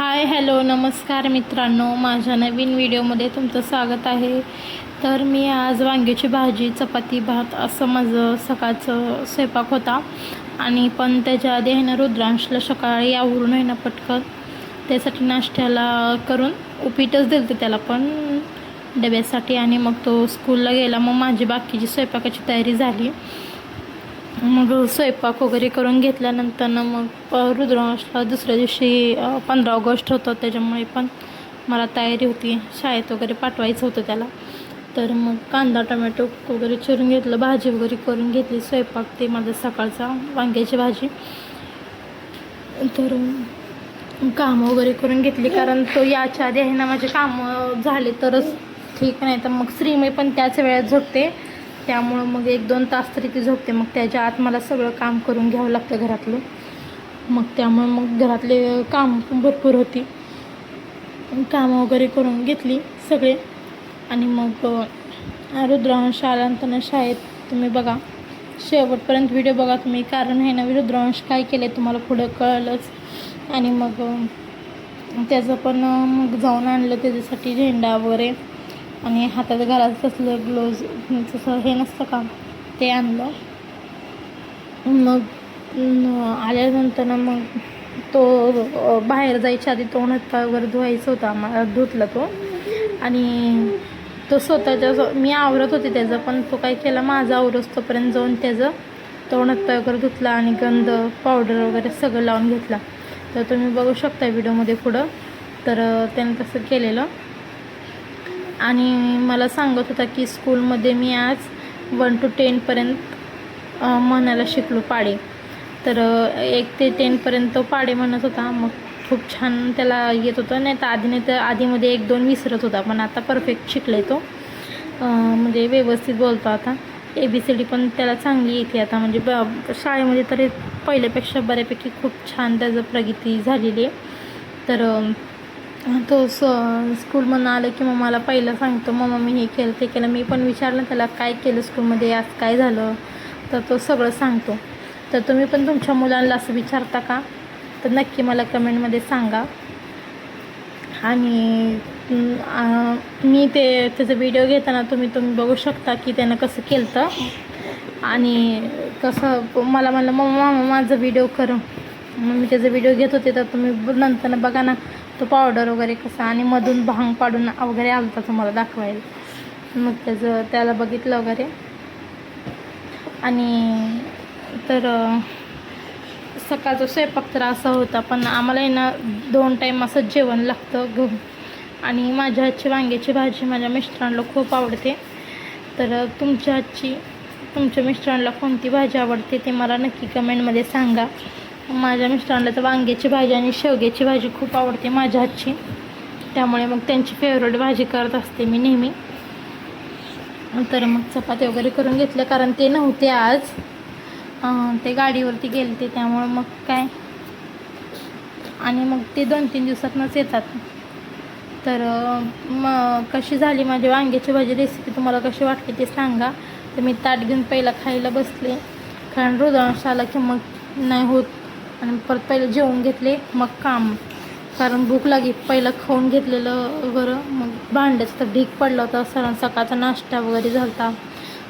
Hi hello नमस्कार मित्रांनो, माझ्या नवीन व्हिडिओमध्ये तुमचं स्वागत आहे. तर मी आज वांग्याची भाजी चपाती भात असं माझं सकाळचं स्वयंपाक होता. आणि पण त्याच्या आधी आहे ना रुद्रांशला सकाळी आवरून आहे ना पटकन त्यासाठी नाश्त्याला करून उपीटच दिलं त्याला पण डब्यासाठी. आणि मग तो स्कूलला गेला. मग माझी बाकीची स्वयंपाकाची तयारी झाली. मग स्वयंपाक वगैरे करून घेतल्यानंतर मग रुद्रांशला दुसऱ्या दिवशी 15 ऑगस्ट होतं, त्याच्यामुळे पण मला तयारी होती, शाळेत वगैरे पाठवायचं होतं त्याला. तर मग कांदा टमॅटो वगैरे चिरून घेतलं, भाजी वगैरे करून घेतली. स्वयंपाक ते माझा सकाळचा वांग्याची भाजी. तर कामं वगैरे करून घेतली, कारण तो याच्या आधी आहे ना माझे कामं झाले तरच ठीक, नाही तर मग श्रीमय पण त्याच वेळात झोपते, त्यामुळं मग 1-2 तास तरी ती झोपते. मग त्याच्या आत मला सगळं काम करून घ्यावं लागतं घरातलं. मग त्यामुळे मग घरातले काम पण भरपूर होती, कामं वगैरे करून घेतली सगळे. आणि मग रुद्रांश आल्यानंतर शाळेत तुम्ही बघा, शेवटपर्यंत व्हिडिओ बघा तुम्ही, कारण आहे ना रुद्रांश काय केलं तुम्हाला पुढं कळलंच. आणि मग त्याचं पण मग जाऊन आणलं त्याच्यासाठी झेंडा वगैरे, आणि हातात घालायचं तसलं ग्लोव्ज जसं हे नसतं का ते आणलं. मग आल्यानंतर मग तो बाहेर जायच्या आधी तोंड हातपाय वगैरे धुवायचं होतं आम्हाला, धुतला तो. आणि तो स्वतःच्या मी आवरत होते त्याचं, पण तो काय केला माझं आवरस्तोपर्यंत जाऊन त्याचं तोंड हातपाय वगैरे धुतला आणि गंध पावडर वगैरे सगळं लावून घेतला. तर तुम्ही बघू शकता व्हिडिओमध्ये पुढं. तर त्यानं तसं केलेलं. आणि मला सांगत होता की स्कूलमध्ये मी आज 1 to 10पर्यंत म्हणायला शिकलो पाढे. तर 1 ते 10पर्यंत पाढे म्हणत होता. मग खूप छान त्याला येत होतं, नाही तर आधीमध्ये 1-2 विसरत होता, पण आता परफेक्ट शिकले तो. म्हणजे व्यवस्थित बोलतो आता. ABCD पण त्याला चांगली येते आता, म्हणजे शाळेमध्ये तरी पहिल्यापेक्षा बऱ्यापैकी खूप छान त्याचं प्रगती झालेली आहे. तर तो स्कूलमधून आलं की मग मला पहिलं सांगतो, मम्मा मी हे केलं ते केलं. मी पण विचारलं त्याला काय केलं स्कूलमध्ये, आज काय झालं, तर तो सगळं सांगतो. तर तुम्ही पण तुमच्या मुलांना असं विचारता का, तर नक्की मला कमेंटमध्ये सांगा. आणि मी त्याचा व्हिडिओ घेताना तुम्ही बघू शकता की त्यानं कसं केलं तर. आणि कसं मला म्हणलं मम्मा माझं व्हिडिओ कर, मग मी त्याचा व्हिडिओ घेत होते. तर तुम्ही नंतर बघा ना तो पावडर वगैरे कसा, आणि मधून भांग पाडून वगैरे आलता तुम्हाला दाखवायला. मग त्याला बघितलं वगैरे. आणि तर सकाळचा स्वयंपाक तर असा होता, पण आम्हाला आहे ना 2 टाईम असं जेवण लागतं आणि माझ्या हातची वांग्याची भाजी माझ्या मिस्टरांना खूप आवडते. तर तुमच्या मिस्टरांना कोणती भाजी आवडते ते मला नक्की कमेंटमध्ये सांगा. माझ्या मिस्टरांना तर वांग्याची भाजी आणि शेवग्याची भाजी खूप आवडते माझ्या हातची, त्यामुळे मग त्यांची फेवरेट भाजी करत असते मी नेहमी. तर मग चपाती वगैरे करून घेतल्या, कारण ते नव्हते आज, ते गाडीवरती गेले ते, त्यामुळं मग काय. आणि मग ते 2-3 दिवसातनंच येतात. तर मग कशी झाली माझी वांग्याची भाजी रेसिपी, तुम्हाला कशी वाटली ते सांगा. तर मी ताट घेऊन पहिला खायला बसले, कारण रुद्रांश आला की मग नाही होत. आणि परत पहिलं जेवून घेतले, मग काम, कारण भूक लागली. पहिलं खाऊन घेतलेलं बरं. मग भांड्याचं तर ढीक पडलं होतं, सकाळचा नाश्ता वगैरे झाला होता,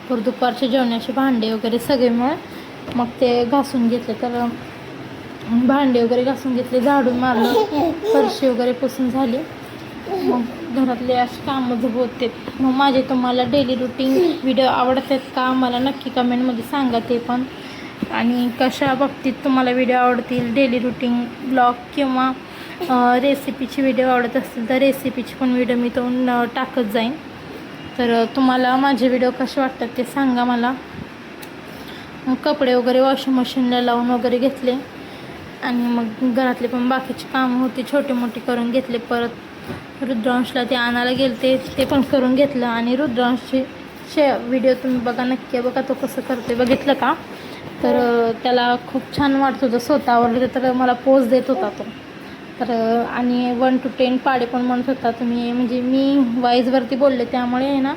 परत दुपारचे जेवणाचे भांडे वगैरे सगळे मिळून मग ते घासून घेतले. तर भांडे वगैरे घासून घेतले, झाडून मारलं, फरशी वगैरे पुसून झाली. मग घरातले असे कामं होते. मग माझे तुम्हाला डेली रुटीन व्हिडिओ आवडत आहेत का, मला नक्की कमेंटमध्ये सांगा ते पण. आणि कशा बाबतीत तुम्हाला व्हिडिओ आवडतील, डेली रुटीन ब्लॉग किंवा रेसिपीची व्हिडिओ आवडत असतील तर रेसिपीची पण व्हिडिओ मी तो टाकत जाईन. तर तुम्हाला माझे व्हिडिओ कसे वाटतात ते सांगा मला. कपडे वगैरे वॉशिंग मशीनला लावून वगैरे घेतले, आणि मग घरातले पण बाकीचे कामं होती छोटे मोठे करून घेतले. परत रुद्रांशला ते आणायला गेले ते पण करून घेतलं. आणि रुद्रांशचे व्हिडिओ तुम्ही बघा नक्की, बघा तो कसं करते, बघितलं का. तर त्याला खूप छान वाटत होतं स्वतःवर, तर मला पोज देत होता तो. तर आणि 1 to 10 पाढे पण म्हणत होता तुम्ही, म्हणजे मी वाईजवरती बोलले त्यामुळे आहे ना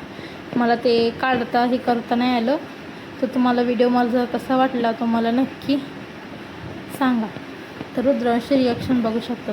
मला ते हे करता नाही आलं. तर तुम्हाला व्हिडिओ माझा कसा वाटला तो मला नक्की सांगा. तर रुद्रांशचे रिॲक्शन बघू शकता.